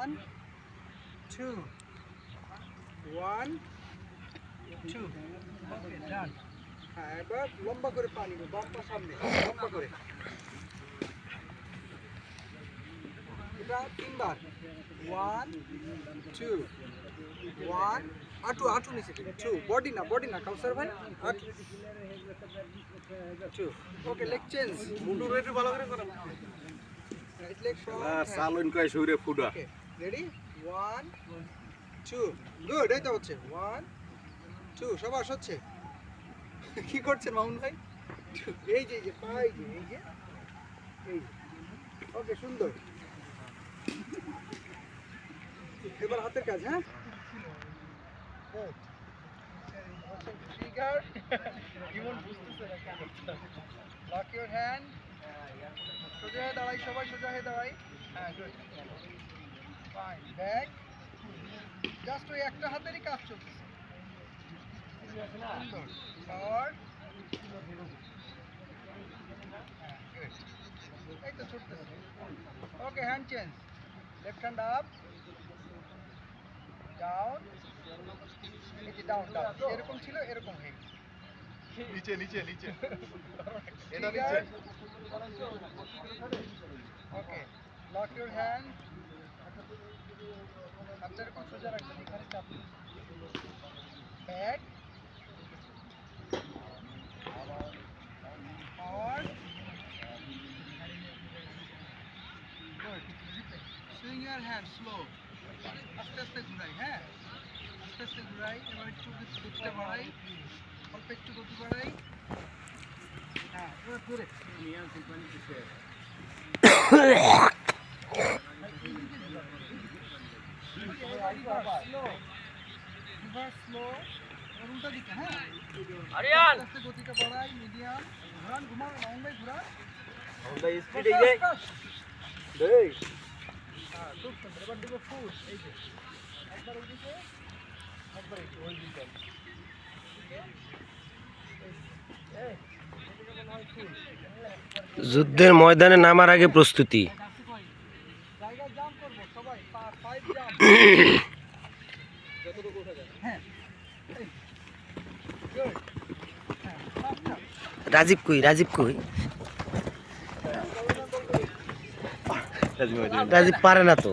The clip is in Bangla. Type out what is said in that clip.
1 2 1 2 ওকে ডান হ্যাঁ এবার লম্বা করে পানি বাম পা সামনে লম্বা করে এটা তিনবার 1 2 1 আটু নিচে 2 বডি না কাউসার ভাই আটু 2 ওকে লেগ চেঞ্জ মুন্ডু রেডি ভালো করে করো রাইট লেগ ফরওয়ার্ড না সালুন কই শুরে ফুডা ওকে রেডি 1 2 গুড এই তো হচ্ছে 1 2 সবাস হচ্ছে কি করছেন মামুন ভাই এই যে পা এই যে ওকে সুন্দর এবার হাতের কাজ হ্যাঁ ট্রিগার ইমন বুঝতেছে না কি করতে লক ইওর হ্যান্ড সোজা হয়ে দাঁড়াই সবাই সোজা হয়ে দাঁড়াই হ্যাঁ গুড ফাইন ব্যাক জাস্ট ওই একটা হাতেরই কাজ চলতেছে সুন্দর ফরওয়ার্ড এই তো ছুটতেছে okay hand change left hand up down এই যে ডাউন এরকম ছিল এরকম হয়ে গেছে নিচে এটা নিচে ওকে লক ইওর হ্যান্ড হাতটা এরকম সোজা রাখবেন এখানে চাপ back forward good swing your hand slow আস্তে আস্তে ঘুরাই হ্যাঁ আস্তে ঘুরাই এবার একটু গতিটা বাড়াই অল্প একটু গতি বাড়াই হ্যাঁ এবার ঘুরে স্লো উল্টা দিকে হ্যাঁ আস্তে গতিটা বাড়াই মিডিয়াম ঘুমান রাউন্ড বাই ঘুরান স্পিডে যাই এই হ্যাঁ খুব সুন্দর এবার দিবে ফুল এই যে একবার ওইদিকে একবার ওই দিকে যুদ্ধের ময়দানে নামার আগে প্রস্তুতি। জায়গায় জাম্প করবো সবাই 5 জাম্প যতটুকু ওঠা যায় হ্যাঁ গুড হ্যাঁ রাজীব কই রাজীব পারে না তো।